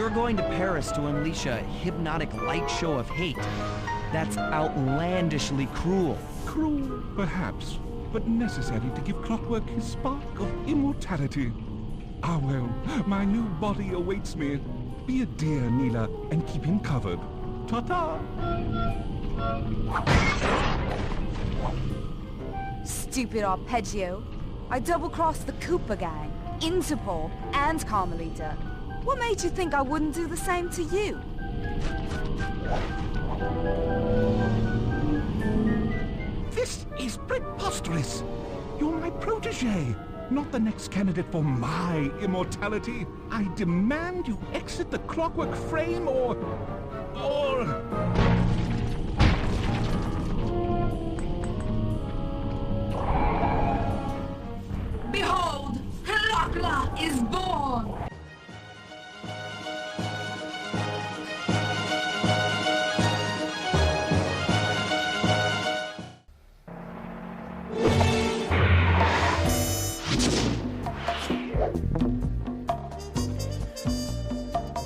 You're going to Paris to unleash a hypnotic light show of hate. That's outlandishly cruel. Cruel, perhaps, but necessary to give Clockwerk his spark of immortality. Ah well, my new body awaits me. Be a dear, Neyla, and keep him covered. Ta-ta! Stupid arpeggio. I double-crossed the Cooper Gang, Interpol, and Carmelita. What made you think I wouldn't do the same to you? This is preposterous! You're my protege, not the next candidate for my immortality. I demand you exit the Clockwerk frame or... Behold, Klaww is born!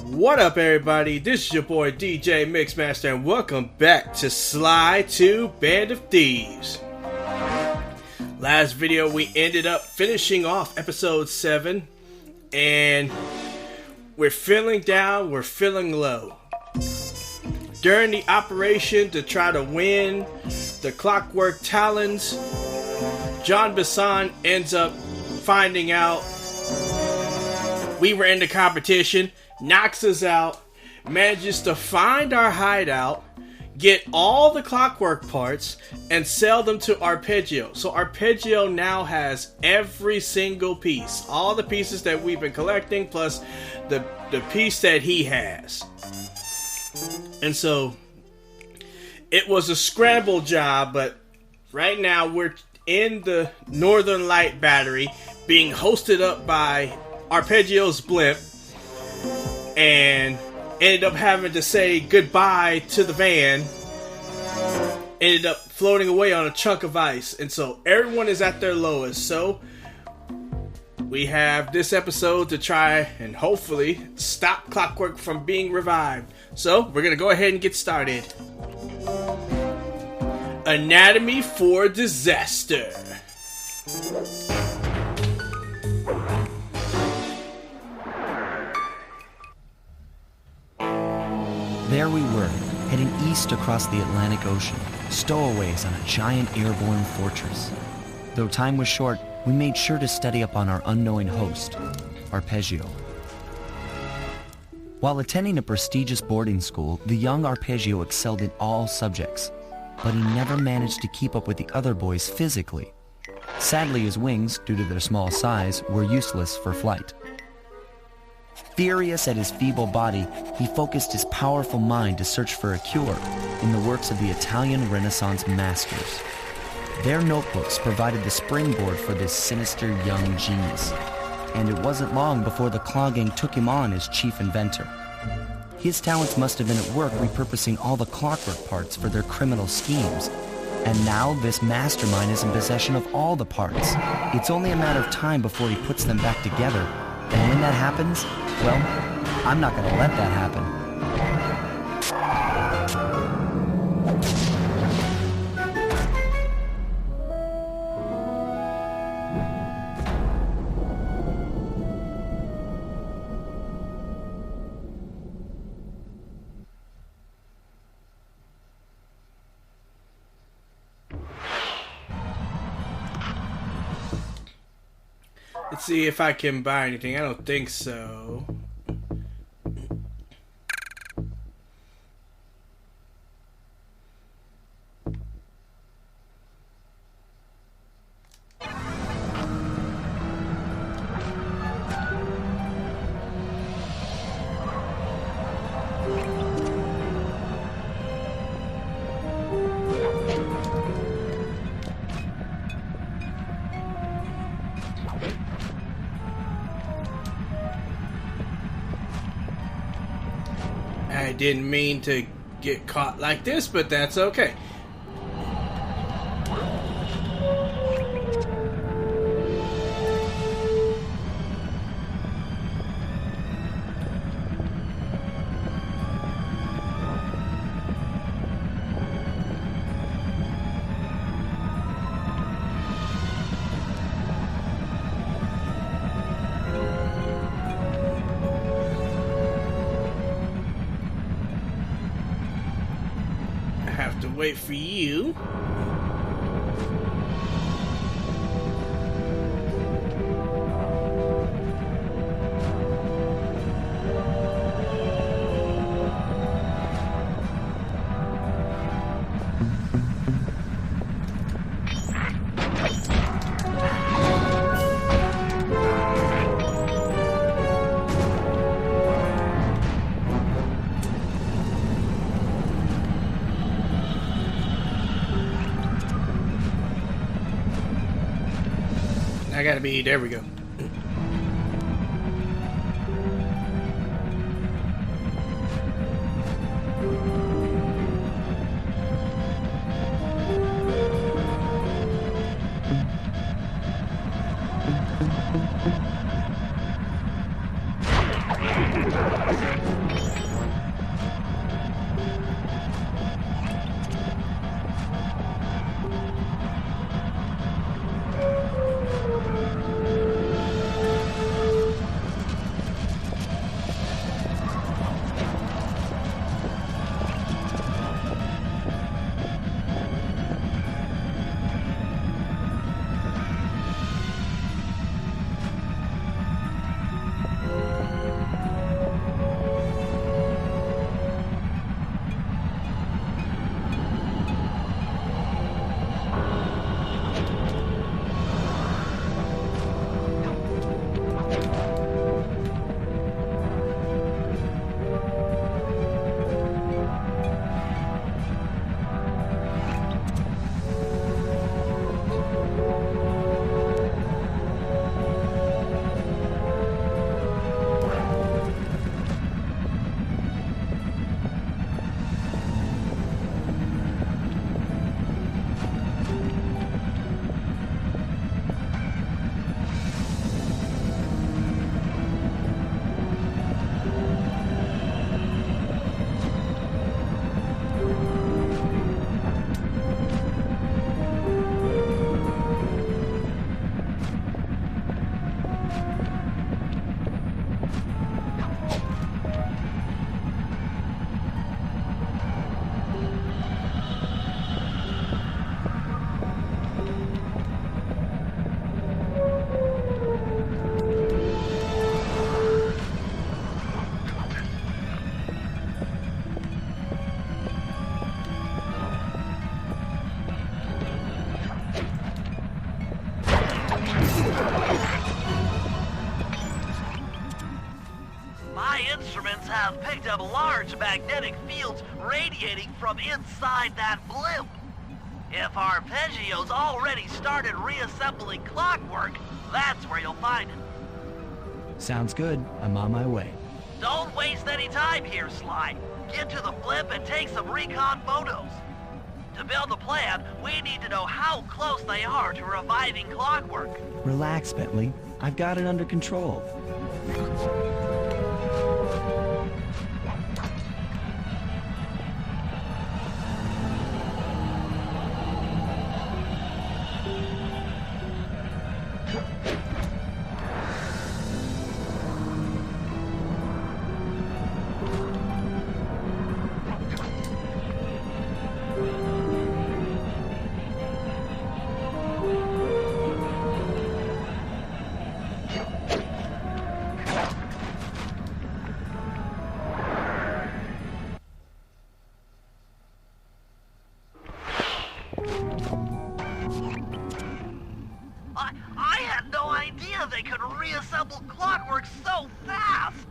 What up, everybody? This is your boy DJ Mixmaster, and welcome back to Sly 2 Band of Thieves. Last video, we ended up finishing off episode 7, and we're feeling down, we're feeling low. During the operation to try to win the Clockwerk Talons, John Bassan ends up finding out we were in the competition, knocks us out, manages to find our hideout, get all the Clockwerk parts, and sell them to Arpeggio. So Arpeggio now has every single piece. All the pieces that we've been collecting, plus the piece that he has. And so, it was a scramble job, but right now we're in the Northern Light Battery, being hosted up by Arpeggio's blimp, and ended up having to say goodbye to the van. Ended up floating away on a chunk of ice, and so everyone is at their lowest. So we have this episode to try and hopefully stop Clockwerk from being revived. So we're gonna go ahead and get started. Anatomy for Disaster. There we were, heading east across the Atlantic Ocean, stowaways on a giant airborne fortress. Though time was short, we made sure to study up on our unknowing host, Arpeggio. While attending a prestigious boarding school, the young Arpeggio excelled in all subjects, but he never managed to keep up with the other boys physically. Sadly, his wings, due to their small size, were useless for flight. Furious at his feeble body, he focused his powerful mind to search for a cure in the works of the Italian Renaissance masters. Their notebooks provided the springboard for this sinister young genius, and it wasn't long before the Klaww Gang took him on as chief inventor. His talents must have been at work repurposing all the Clockwerk parts for their criminal schemes, and now this mastermind is in possession of all the parts. It's only a matter of time before he puts them back together. And when that happens, well, I'm not going to let that happen. Let's see if I can buy anything. I don't think so. I didn't mean to get caught like this, but that's okay. to wait for you. I gotta be, there we go. instruments have picked up large magnetic fields radiating from inside that blimp. If Arpeggio's already started reassembling Clockwerk, that's where you'll find it. Sounds good. I'm on my way. Don't waste any time here, Sly. Get to the blimp and take some recon photos. To build a plan, we need to know how close they are to reviving Clockwerk. Relax, Bentley. I've got it under control. I had no idea they could reassemble Clockwerk so fast!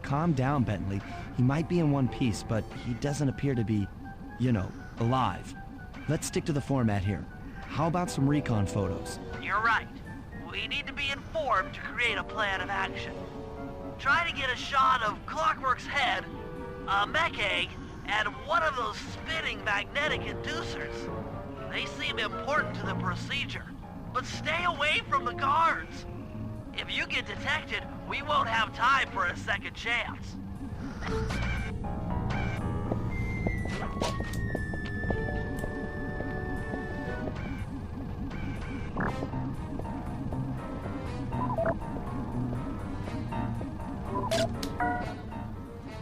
Calm down, Bentley. He might be in one piece, but he doesn't appear to be, you know, alive. Let's stick to the format here. How about some recon photos? You're right. We need to be informed to create a plan of action. Try to get a shot of Clockwerk's head, a mech egg, and one of those spinning magnetic inducers. They seem important to the procedure, but stay away from the guards. If you get detected, we won't have time for a second chance.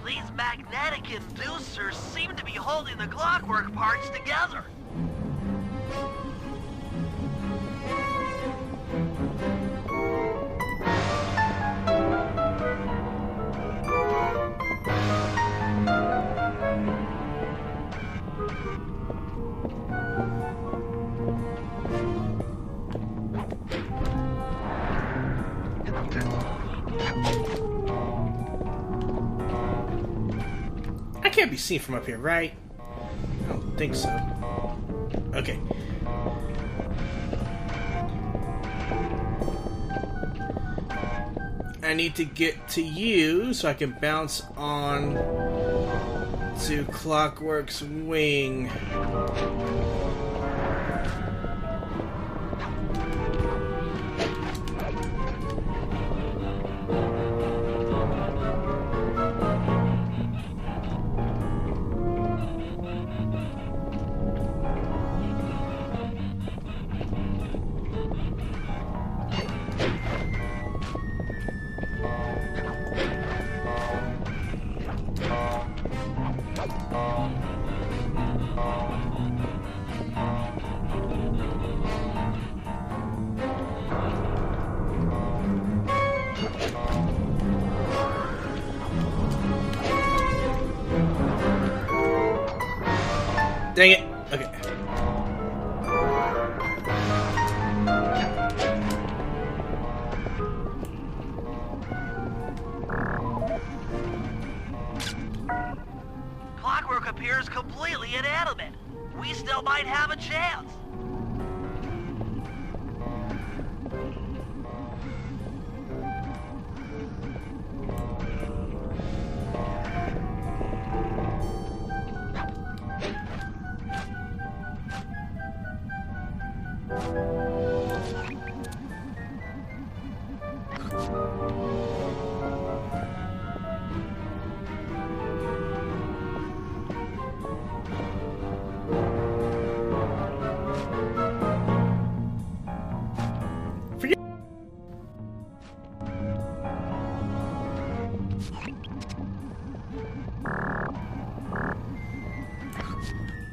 These magnetic inducers seem to be holding the Clockwerk parts together. I can't be seen from up here, right? I don't think so. Okay. I need to get to you so I can bounce on to Clockwerk's wing. Dang it. Okay. Clockwerk appears completely inanimate. We still might have a chance.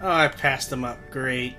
Oh, I passed them up. Great.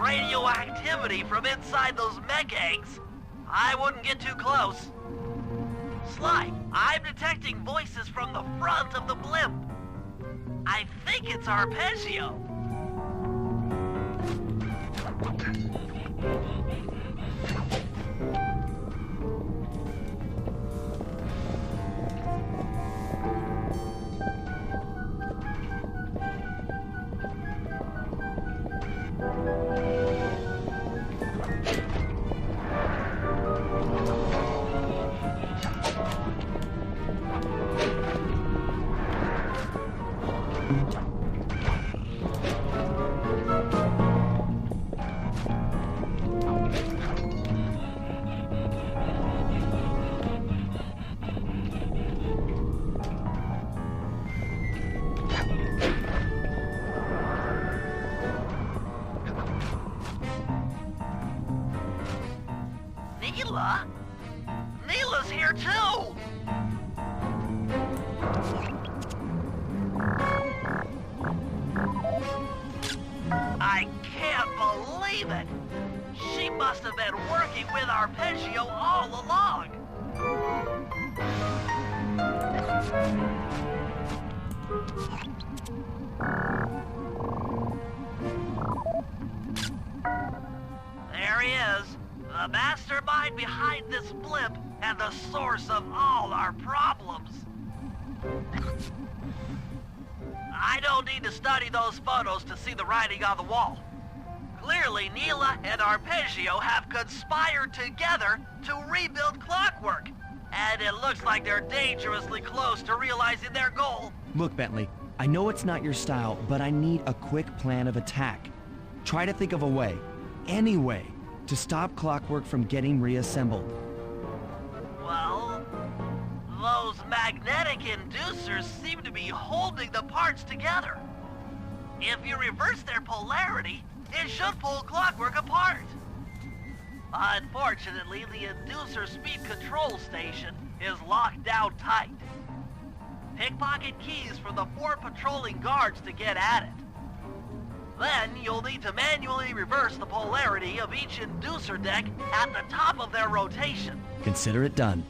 Radioactivity from inside those mech eggs. I wouldn't get too close. Sly, I'm detecting voices from the front of the blimp. I think it's Arpeggio. There he is, the mastermind behind this blip and the source of all our problems. I don't need to study those photos to see the writing on the wall. Clearly, Neyla and Arpeggio have conspired together to rebuild Clockwerk, and it looks like they're dangerously close to realizing their goal. Look, Bentley, I know it's not your style, but I need a quick plan of attack. Try to think of a way, any way, to stop Clockwerk from getting reassembled. Well, those magnetic inducers seem to be holding the parts together. If you reverse their polarity, it should pull Clockwerk apart. Unfortunately, the inducer speed control station is locked down tight. Pickpocket keys for the 4 patrolling guards to get at it. Then you'll need to manually reverse the polarity of each inducer deck at the top of their rotation. Consider it done.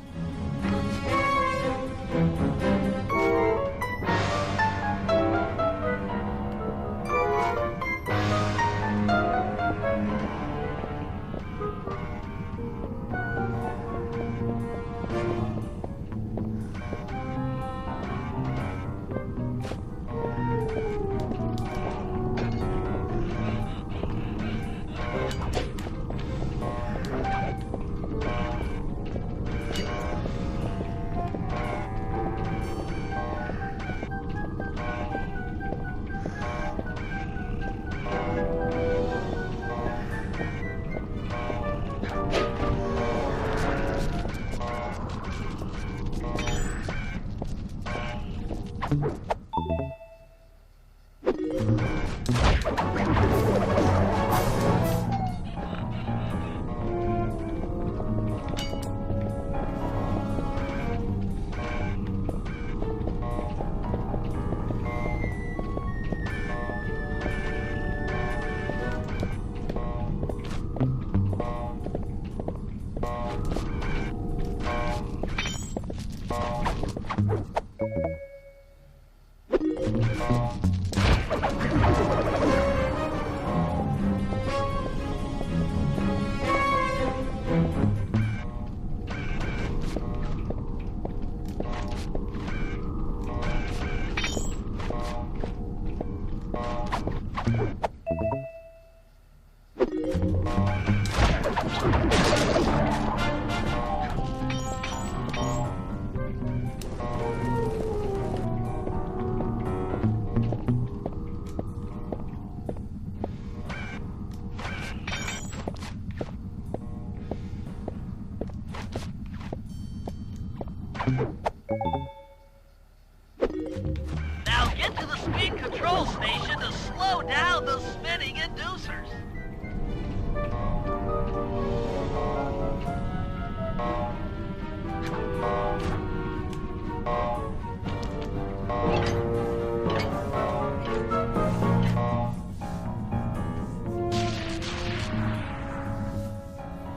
Now get to the speed control station to slow down the spinning inducers.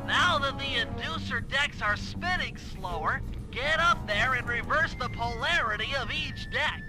Now that the inducer decks are spinning slower, get up there and reverse the polarity of each deck.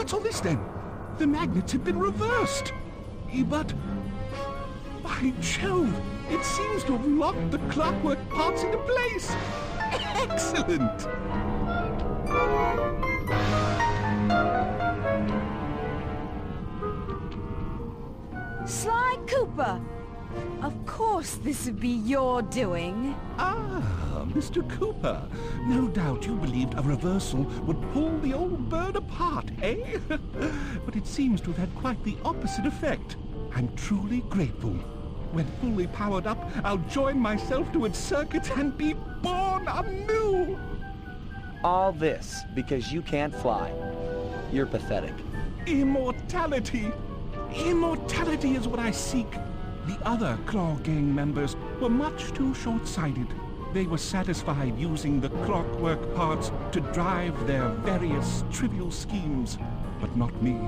What's all this then? The magnets have been reversed. But... by Jove! It seems to have locked the clockwork parts into place! Excellent! Sly Cooper! Of course this would be your doing. Ah, Mr. Cooper. No doubt you believed a reversal would pull the old bird apart, eh? But it seems to have had quite the opposite effect. I'm truly grateful. When fully powered up, I'll join myself to its circuits and be born anew! All this because you can't fly. You're pathetic. Immortality! Immortality is what I seek. The other Klaww Gang members were much too short-sighted. They were satisfied using the clockwork parts to drive their various trivial schemes. But not me.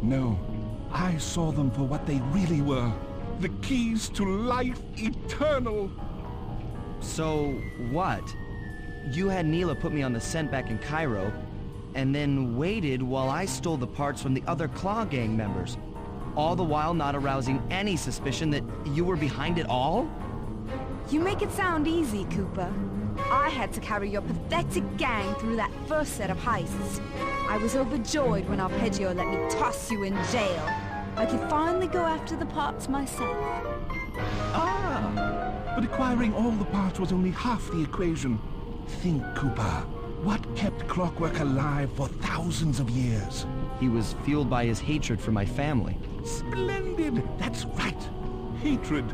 No. I saw them for what they really were. The keys to life eternal. So, what? You had Neyla put me on the scent back in Cairo, and then waited while I stole the parts from the other Klaww Gang members, all the while not arousing any suspicion that you were behind it all? You make it sound easy, Cooper. I had to carry your pathetic gang through that first set of heists. I was overjoyed when Arpeggio let me toss you in jail. I could finally go after the parts myself. Ah! But acquiring all the parts was only half the equation. Think, Cooper. What kept Clockwerk alive for thousands of years? He was fueled by his hatred for my family. Splendid! That's right! Hatred.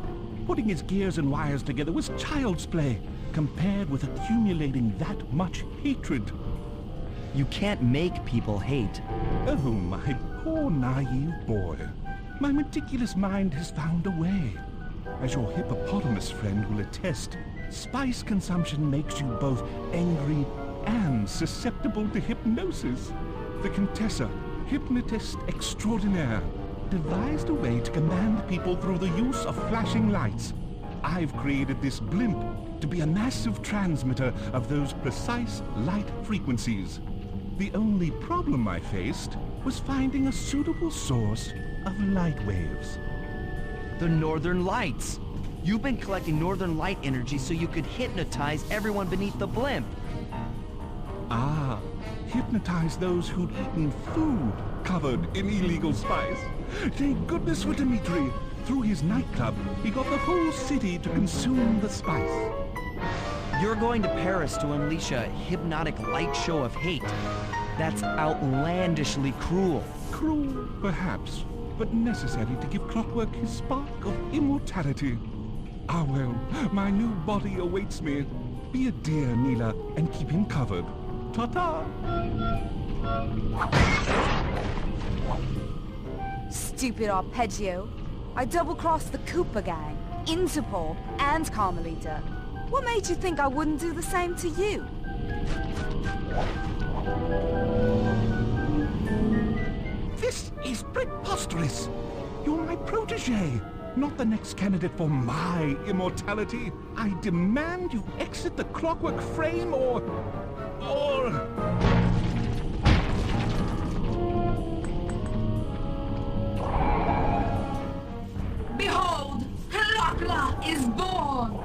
Putting his gears and wires together was child's play, compared with accumulating that much hatred. You can't make people hate. Oh, my poor naive boy. My meticulous mind has found a way. As your hippopotamus friend will attest, spice consumption makes you both angry and susceptible to hypnosis. The Contessa, hypnotist extraordinaire, devised a way to command people through the use of flashing lights. I've created this blimp to be a massive transmitter of those precise light frequencies. The only problem I faced was finding a suitable source of light waves. The Northern Lights. You've been collecting Northern Light energy so you could hypnotize everyone beneath the blimp. Ah, hypnotize those who'd eaten food covered in illegal spice. Thank goodness for Dmitri. Through his nightclub, he got the whole city to consume the spice. You're going to Paris to unleash a hypnotic light show of hate. That's outlandishly cruel. Cruel, perhaps, but necessary to give Clockwerk his spark of immortality. Ah well, my new body awaits me. Be a dear, Neyla, and keep him covered. Ta-ta! Stupid Arpeggio. I double-crossed the Cooper Gang, Interpol, and Carmelita. What made you think I wouldn't do the same to you? This is preposterous! You're my protege, not the next candidate for my immortality. I demand you exit the Clockwerk frame or... Behold, Klaww is born!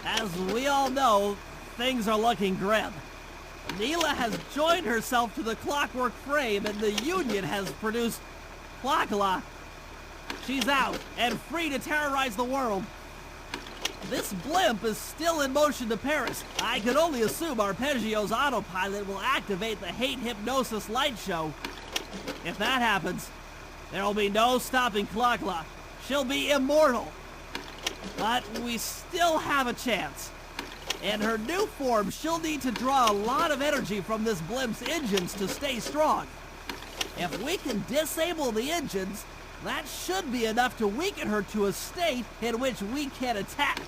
As we all know, things are looking grim. Neyla has joined herself to the Clockwerk frame and the Union has produced Klaww. She's out and free to terrorize the world. This blimp is still in motion to Paris. I can only assume Arpeggio's autopilot will activate the hate hypnosis light show. If that happens, there will be no stopping Klaww. She'll be immortal. But we still have a chance. In her new form, she'll need to draw a lot of energy from this blimp's engines to stay strong. If we can disable the engines, that should be enough to weaken her to a state in which we can attack.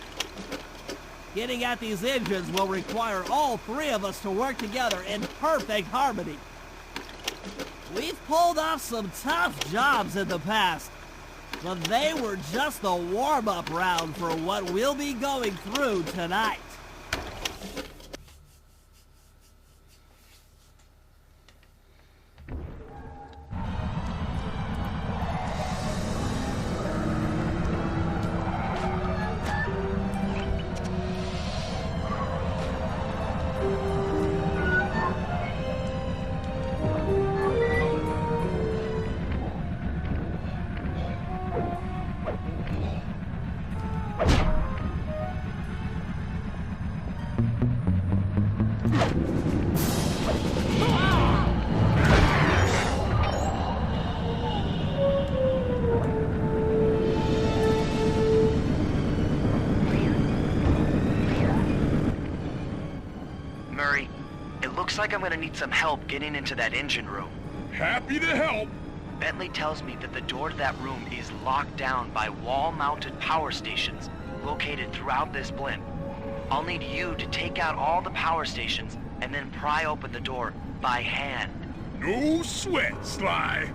Getting at these engines will require all three of us to work together in perfect harmony. We've pulled off some tough jobs in the past, but they were just the warm-up round for what we'll be going through tonight. Looks like I'm gonna need some help getting into that engine room. Happy to help. Bentley tells me that the door to that room is locked down by wall-mounted power stations located throughout this blimp. I'll need you to take out all the power stations and then pry open the door by hand. No sweat, Sly.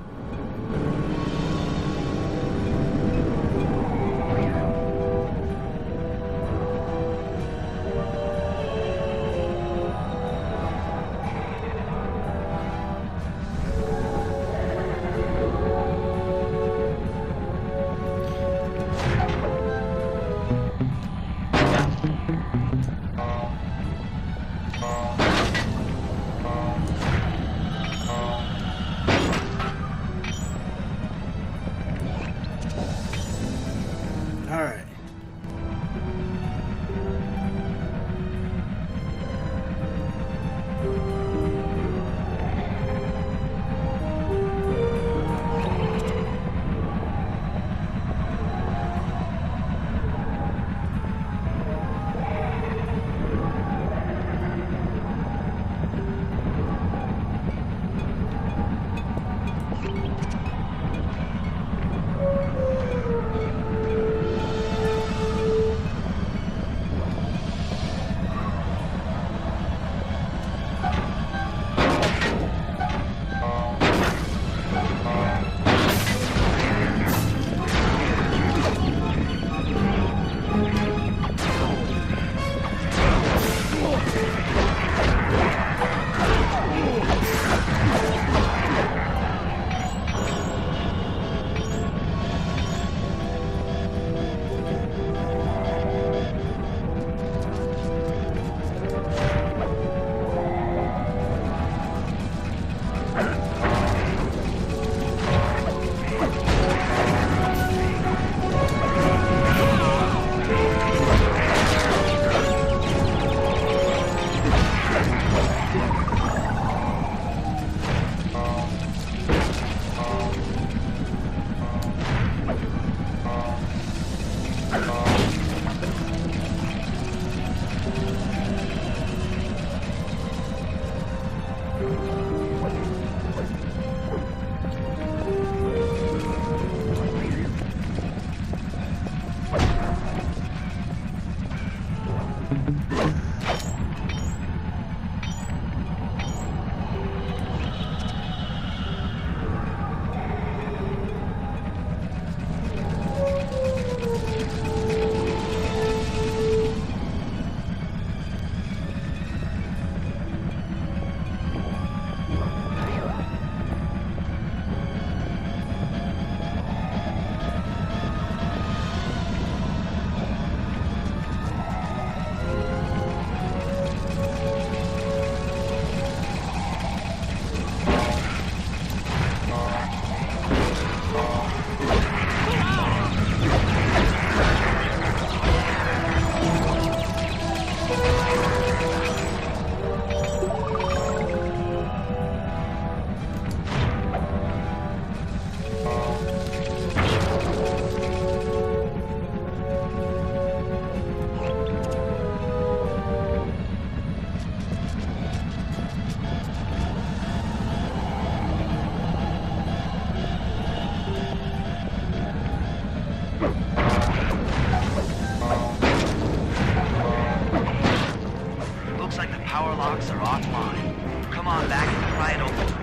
locks are offline. Come on back and pry it open for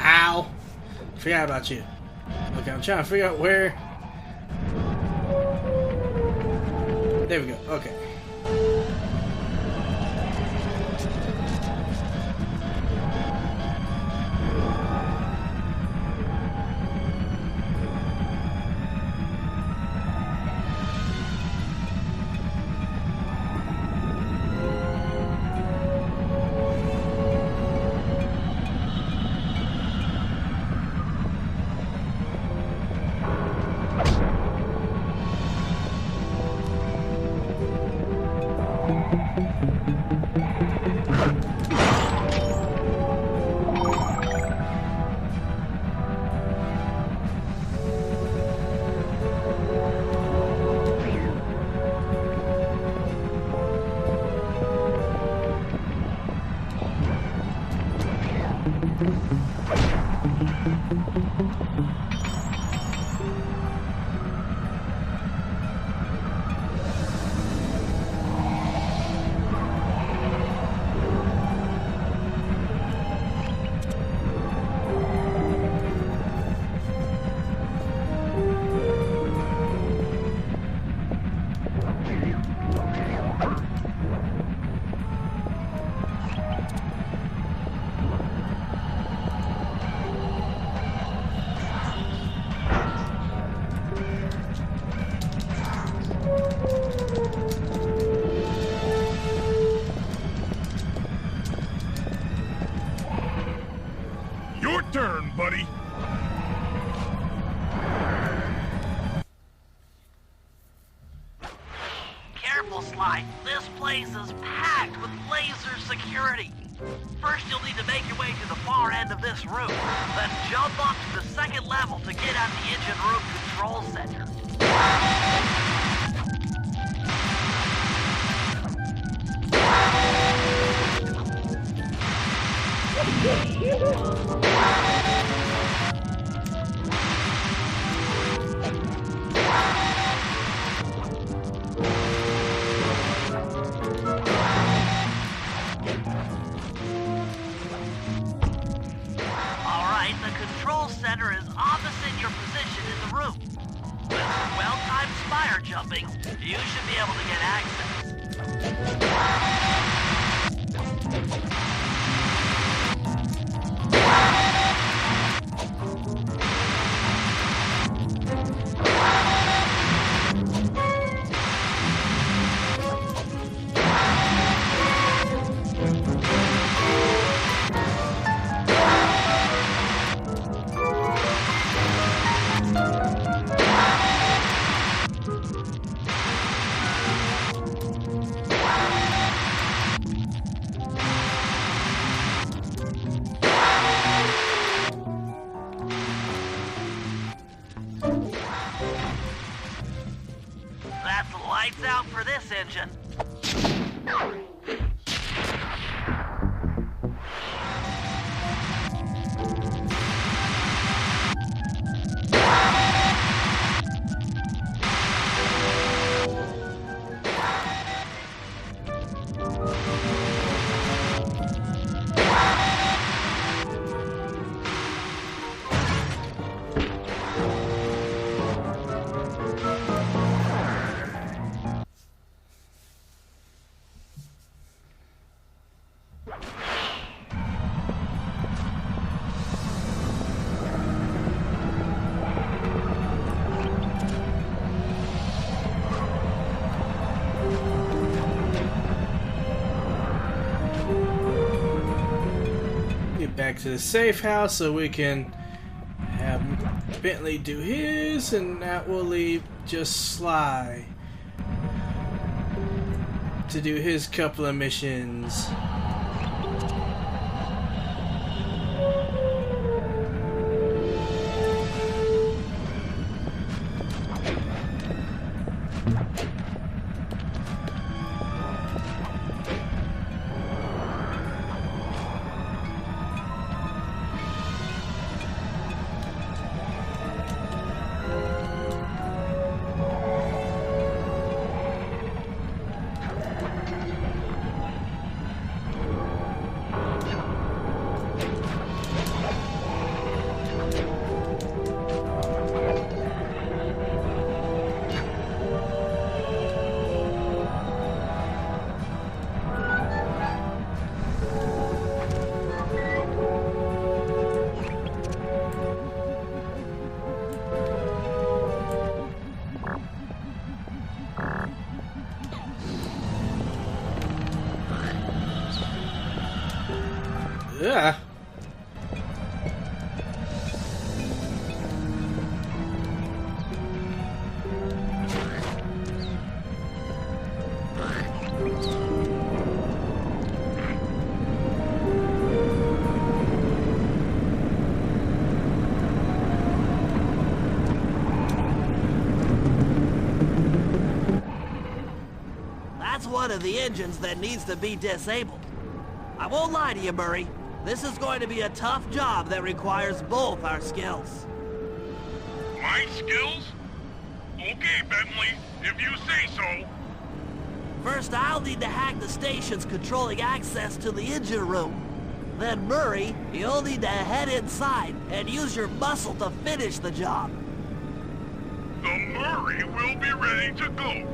Ow! Forgot about you. Okay, I'm trying to figure out where. There we go. Okay. Your turn, buddy. Careful, Sly. This place is packed with laser security. First, you'll need to make your way to the far end of this room, then jump up to the second level to get at the engine room control center. Alright, the control center is opposite your position in the room. With some well-timed spire jumping, you should be able to get access. That's lights out for this engine. Back to the safe house so we can have Bentley do his, and that will leave just Sly to do his couple of missions. Yeah. That's one of the engines that needs to be disabled. I won't lie to you, Murray. This is going to be a tough job that requires both our skills. My skills? Okay, Bentley, if you say so. First, I'll need to hack the stations controlling access to the engine room. Then, Murray, you'll need to head inside and use your muscle to finish the job. The Murray will be ready to go.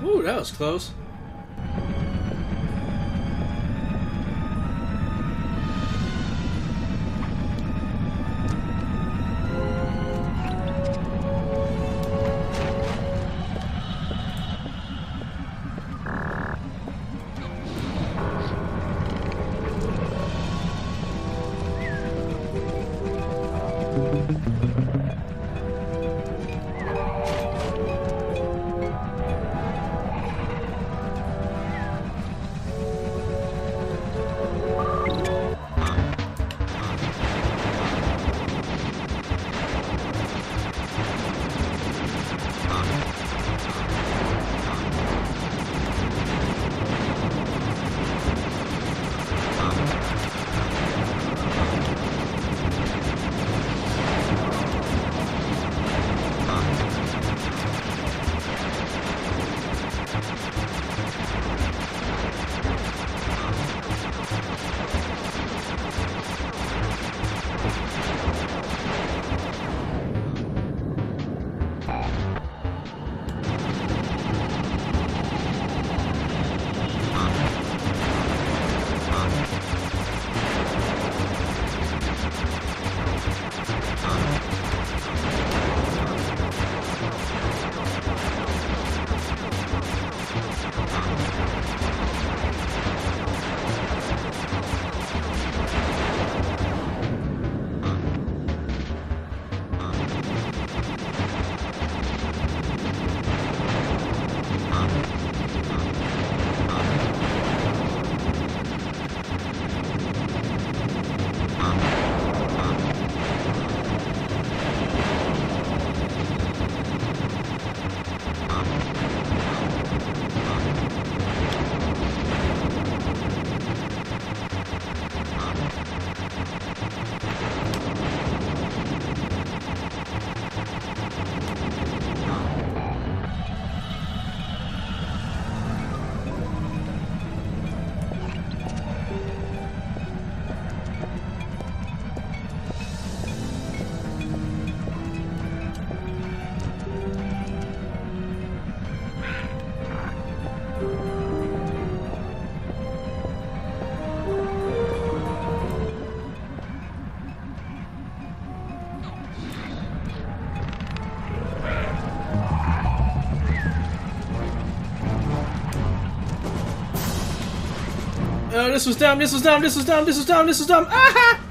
Ooh, that was close. This was dumb. This was dumb. This was dumb. This was dumb. This was dumb. Ah!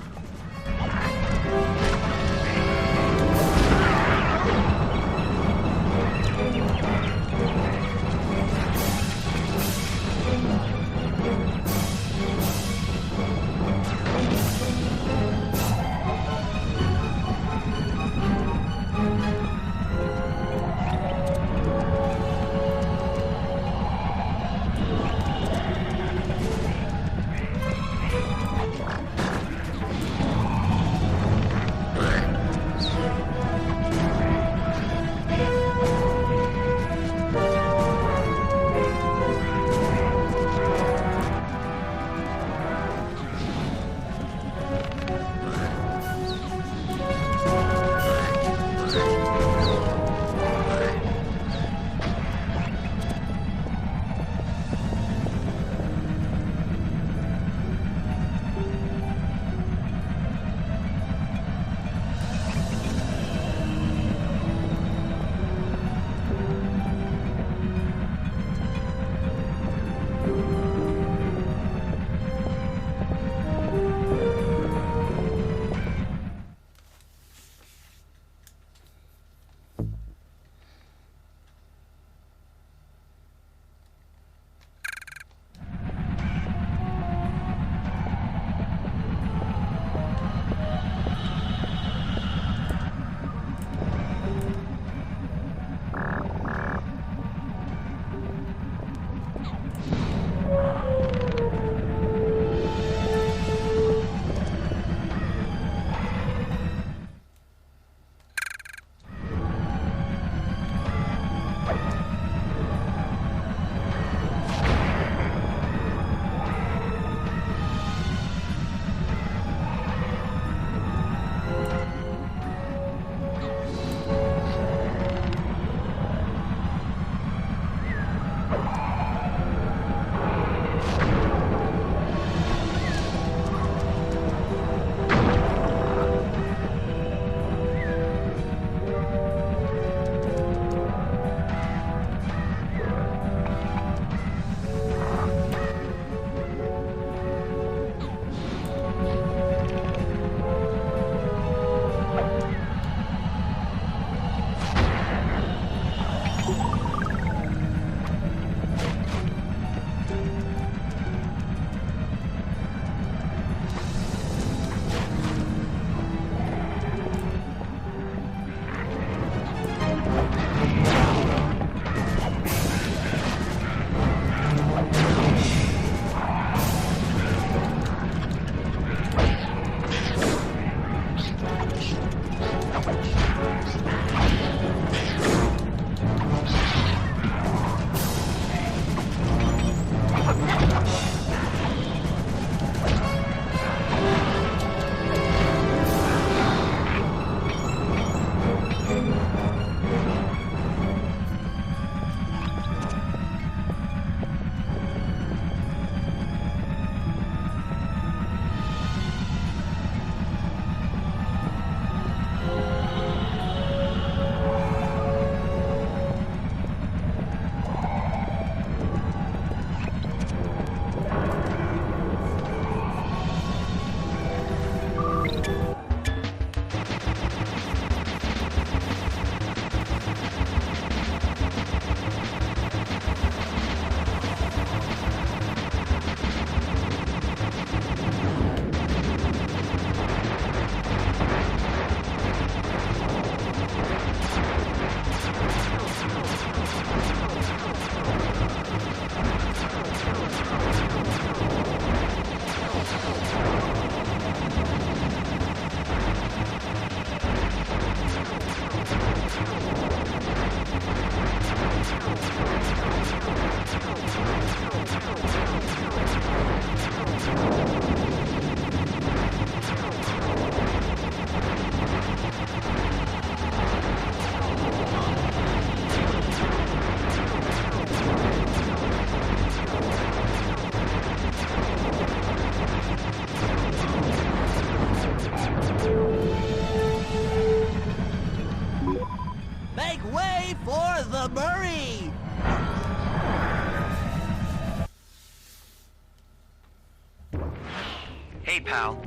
pal.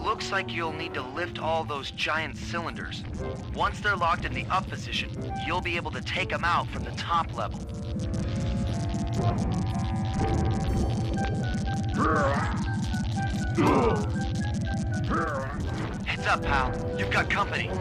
Looks like you'll need to lift all those giant cylinders. Once they're locked in the up position, you'll be able to take them out from the top level. Heads up, pal. You've got company.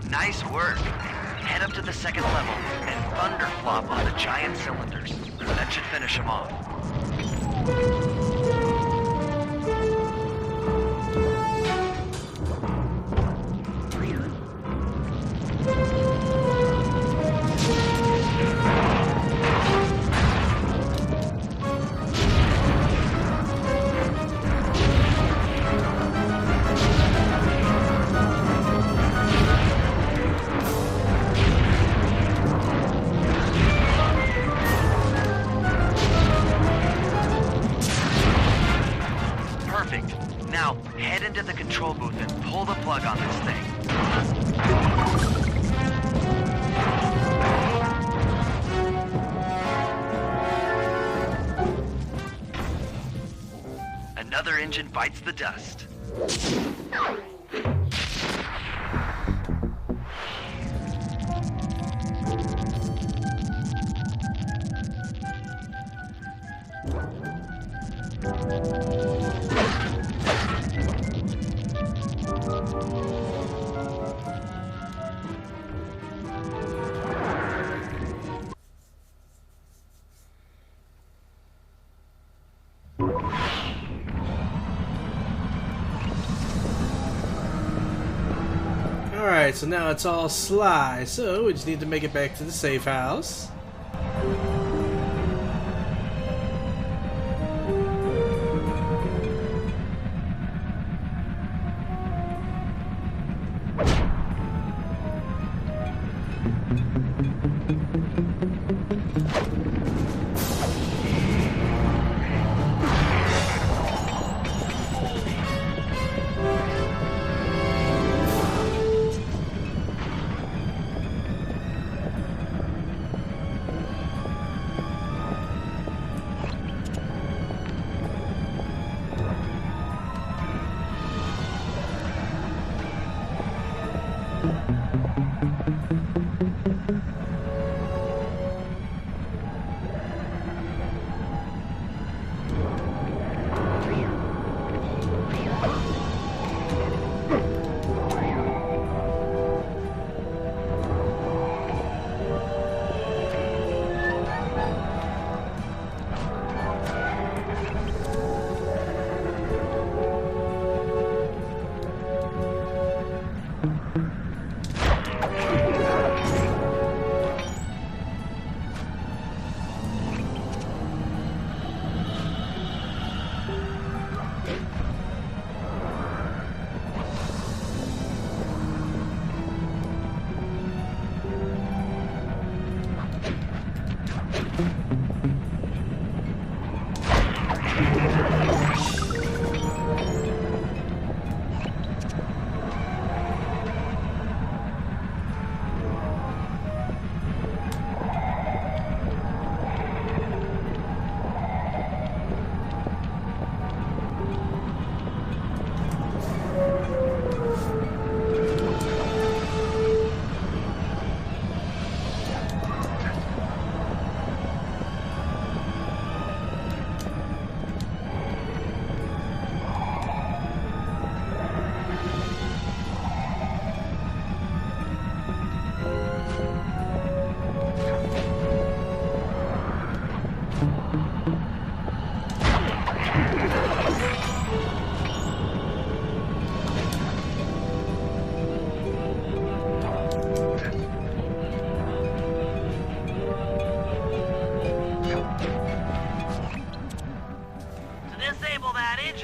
Nice work. Head up to the second level and thunderflop on the giant cylinders. That should finish them off. Now, head into the control booth and pull the plug on this thing. Another engine bites the dust. Alright, so now it's all Sly, so we just need to make it back to the safe house.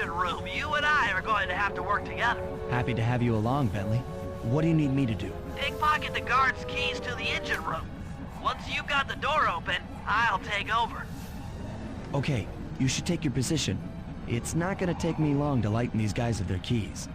Room, you and I are going to have to work together. Happy to have you along, Bentley. What do you need me to do? Pickpocket the guard's keys to the engine room. Once you've got the door open, I'll take over. Okay, you should take your position. It's not gonna take me long to lighten these guys of their keys.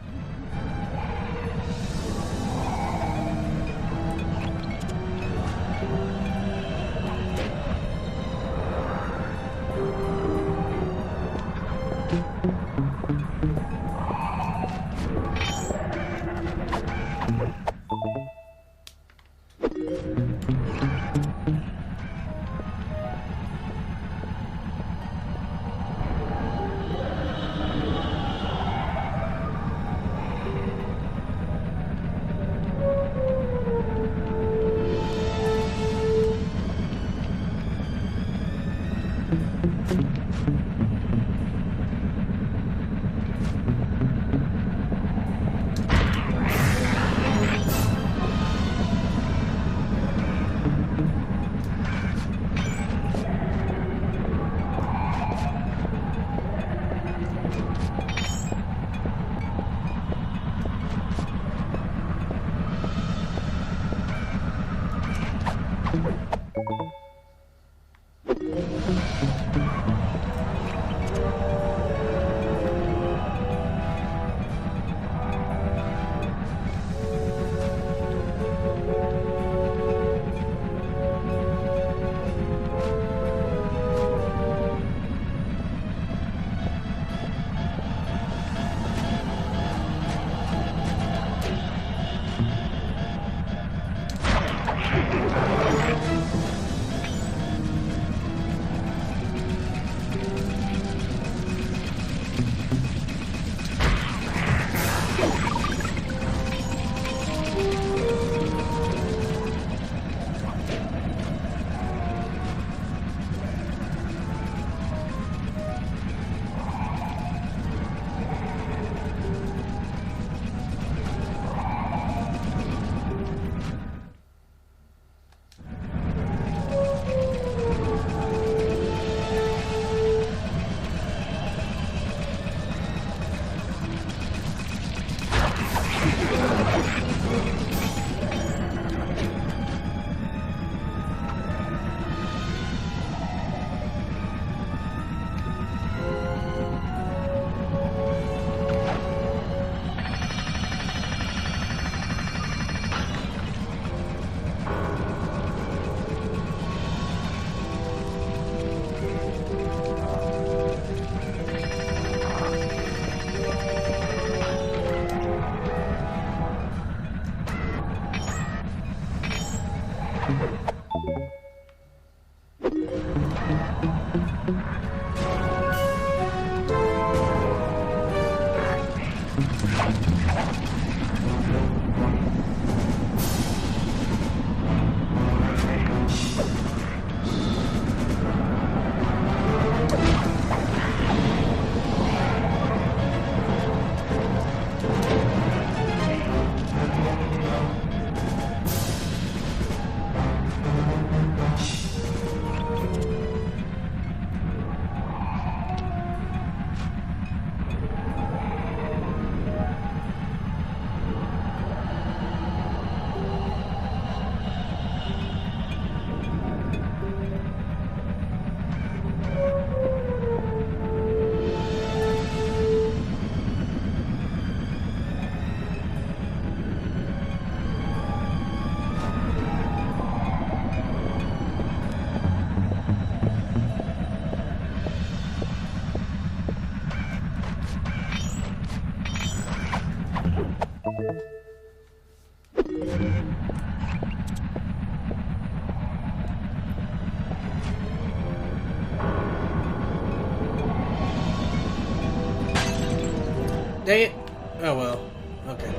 Dang it. Oh well. Okay.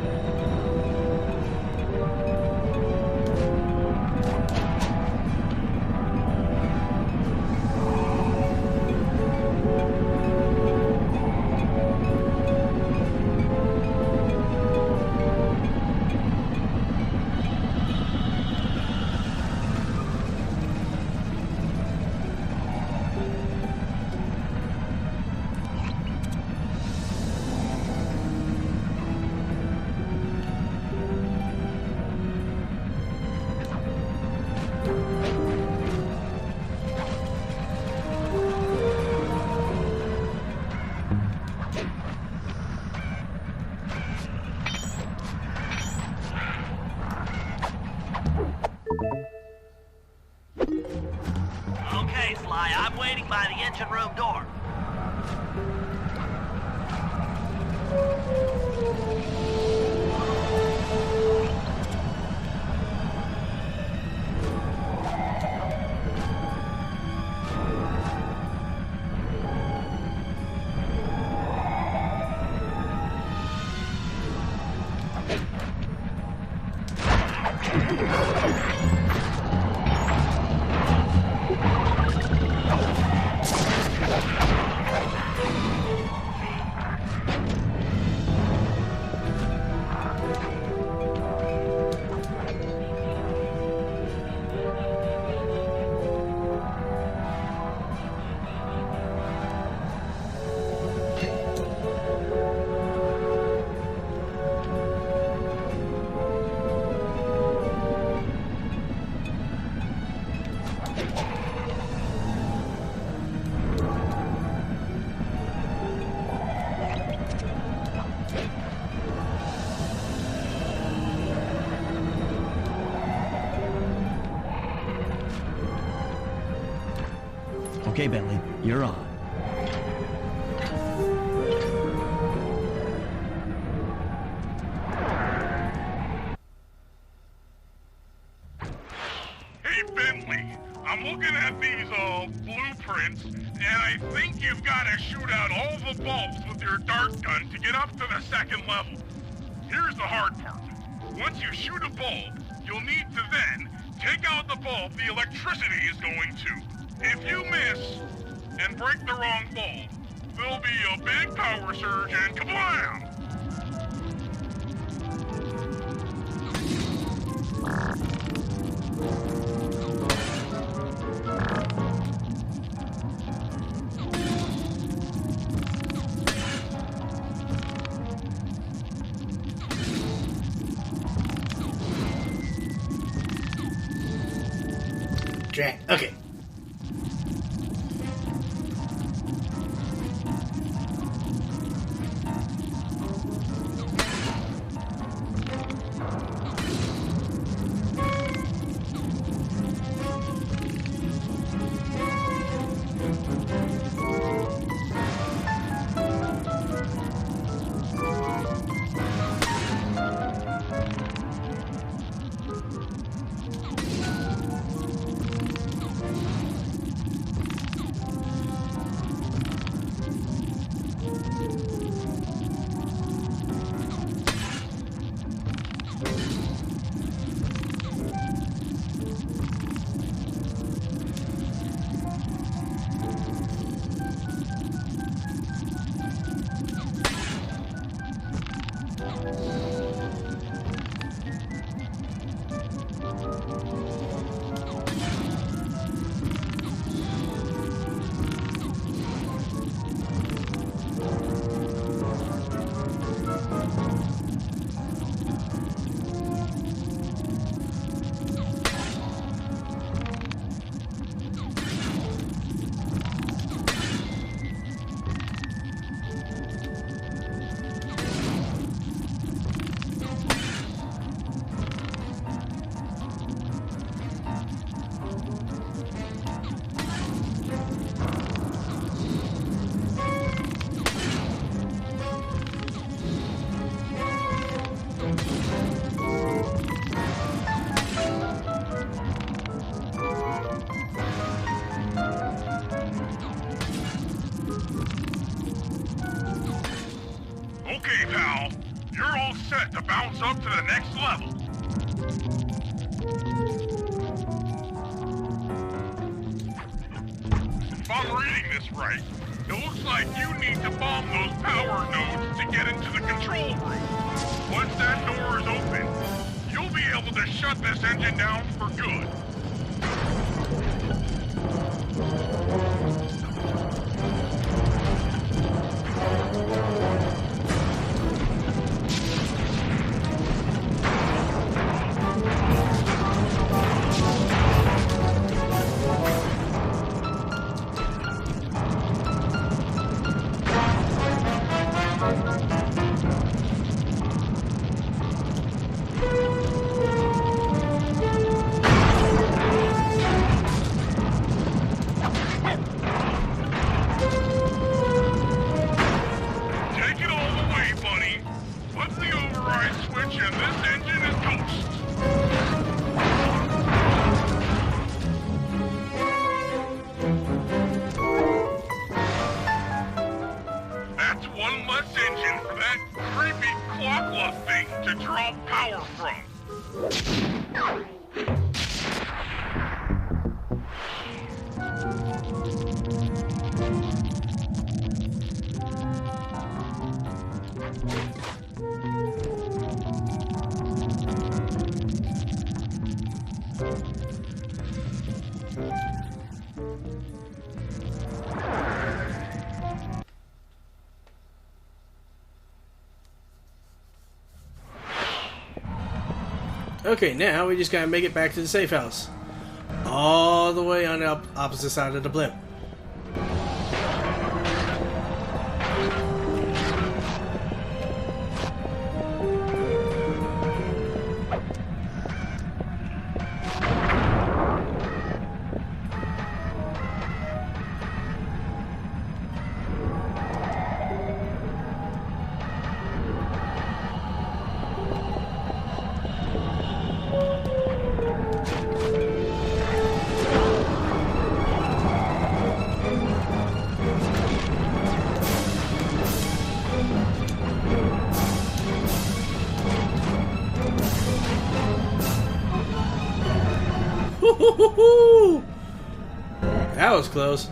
by the engine room door. Okay, Bentley, you're on. Hey, Bentley, I'm looking at these, blueprints, and I think you've got to shoot out all the bulbs with your dart gun to get up to the second level. Here's the hard part. Once you shoot a bulb, you'll need to then take out the bulb the electricity is going to. If you miss and break the wrong bulb, there'll be a big power surge and kablam! Okay. Okay, pal. You're all set to bounce up to the next level. If I'm reading this right, it looks like you need to bomb those power nodes to get into the control room. Once that door is open, you'll be able to shut this engine down for good. to draw power from. Okay, now we just gotta make it back to the safe house. All the way on the opposite side of the blimp. That was close.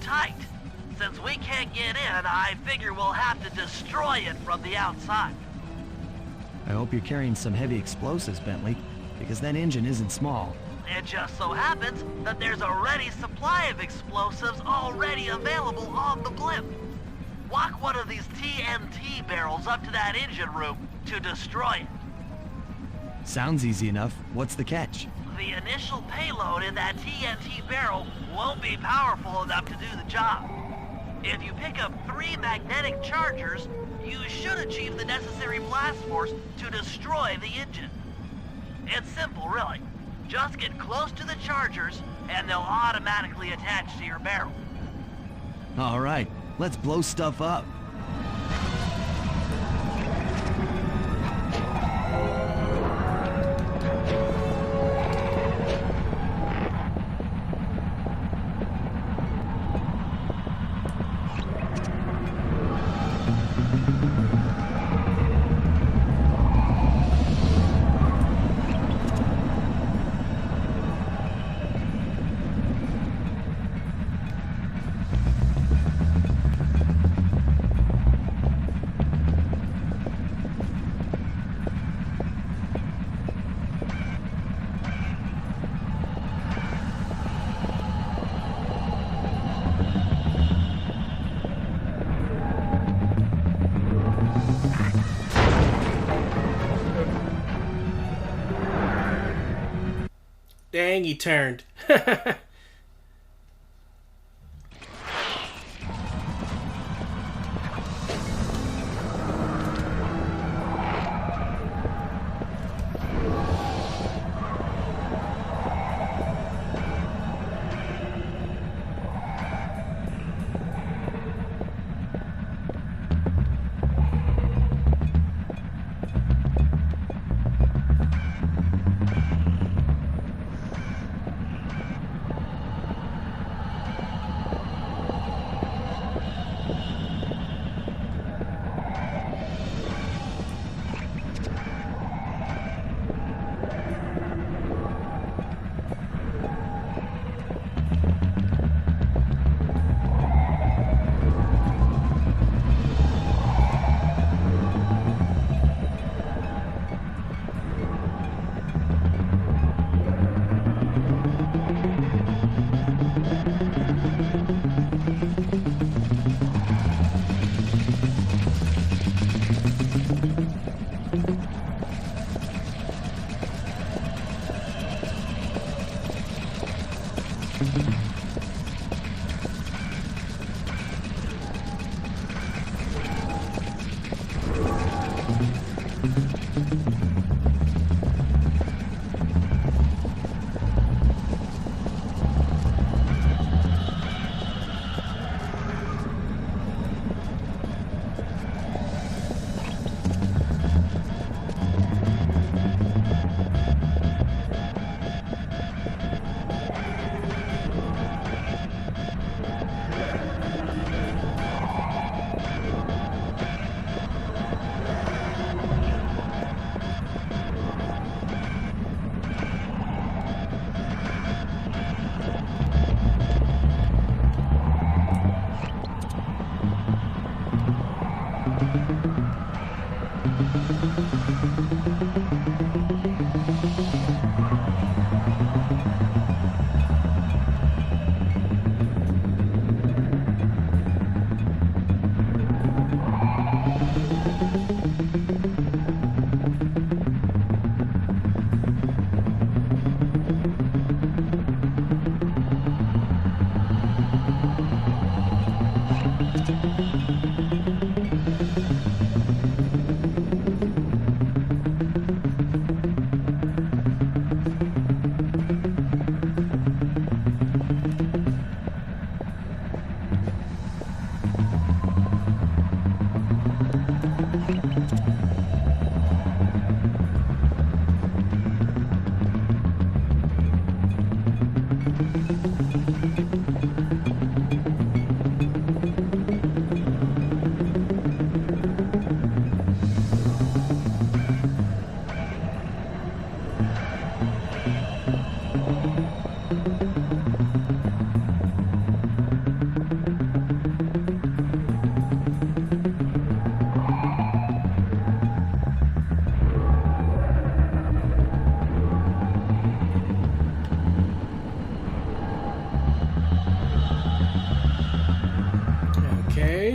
Tight. Since we can't get in, I figure we'll have to destroy it from the outside. I hope you're carrying some heavy explosives, Bentley, because that engine isn't small. It just so happens that there's a ready supply of explosives already available on the blimp. Walk one of these TNT barrels up to that engine room to destroy it. Sounds easy enough. What's the catch? The initial payload in that TNT barrel won't be powerful enough to do the job. If you pick up 3 magnetic chargers, you should achieve the necessary blast force to destroy the engine. It's simple, really. Just get close to the chargers, and they'll automatically attach to your barrel. All right, let's blow stuff up. Dang, he turned.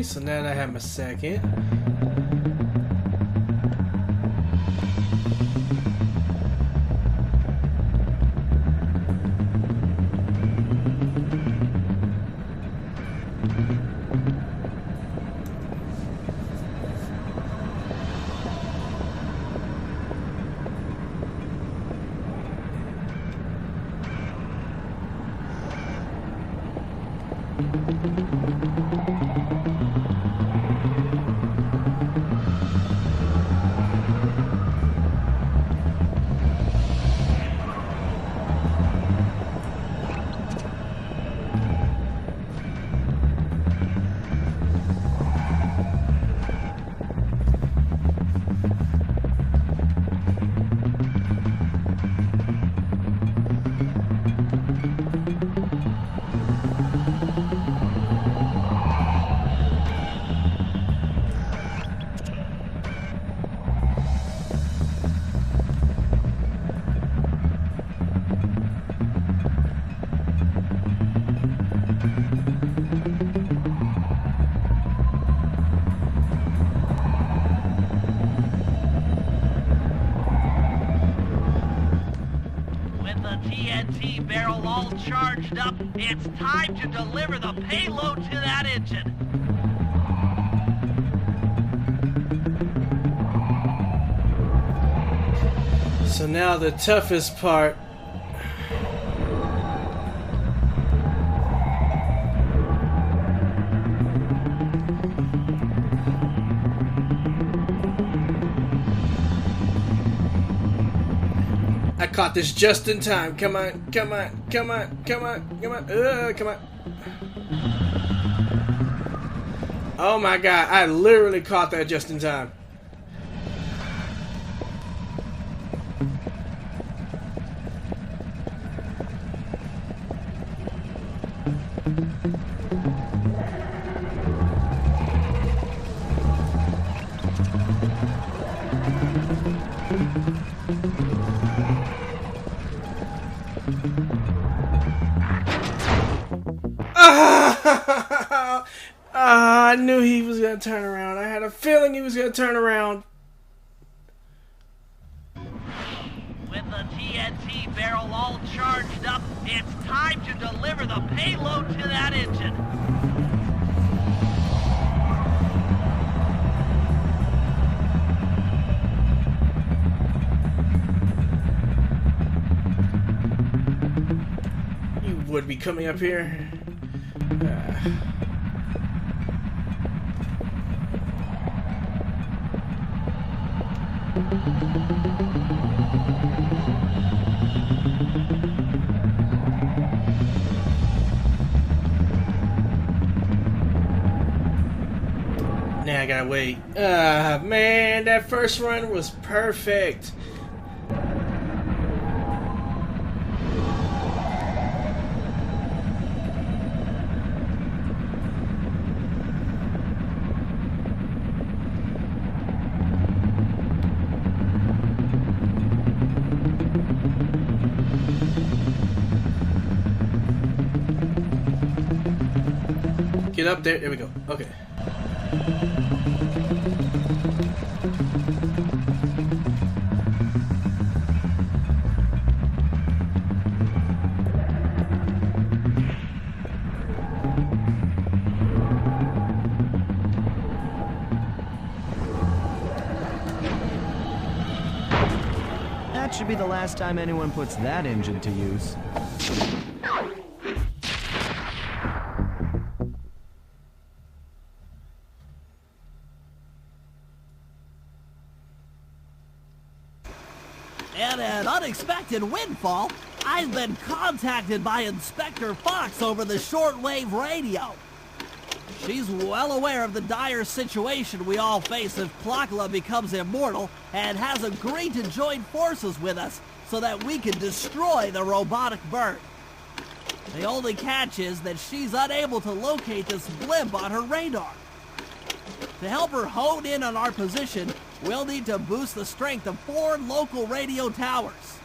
So now that I have my second. TNT barrel all charged up, it's time to deliver the payload to that engine. So now the toughest part. I caught this just in time. Come on, come on, come on, come on, come on, come on. Oh my god, I literally caught that just in time. I knew he was going to turn around. I had a feeling he was going to turn around. With the TNT barrel all charged up, it's time to deliver the payload to that engine. You would be coming up here. Now I gotta wait. Man, that first run was perfect. Get up there. There we go. Okay. That should be the last time anyone puts that engine to use. And an unexpected windfall, I've been contacted by Inspector Fox over the shortwave radio. She's well aware of the dire situation we all face if Clockwerk becomes immortal and has agreed to join forces with us so that we can destroy the robotic bird. The only catch is that she's unable to locate this blimp on her radar. To help her hone in on our position, we'll need to boost the strength of 4 local radio towers.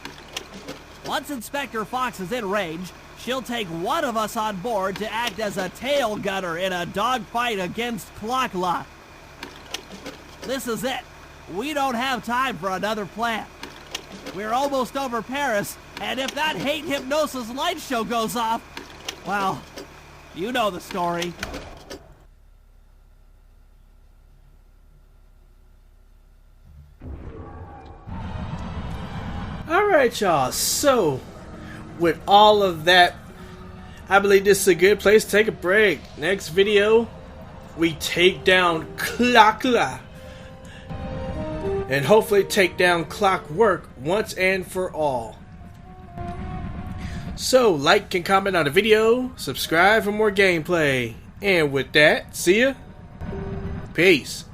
Once Inspector Fox is in range, she'll take one of us on board to act as a tail gunner in a dogfight against Clockwerk. This is it. We don't have time for another plan. We're almost over Paris, and if that hate hypnosis light show goes off, well, you know the story. Alright, y'all. So, with all of that, I believe this is a good place to take a break. Next video, we take down Clockwerk. And hopefully take down Clockwerk once and for all. So, like and comment on the video, subscribe for more gameplay. And with that, see ya. Peace.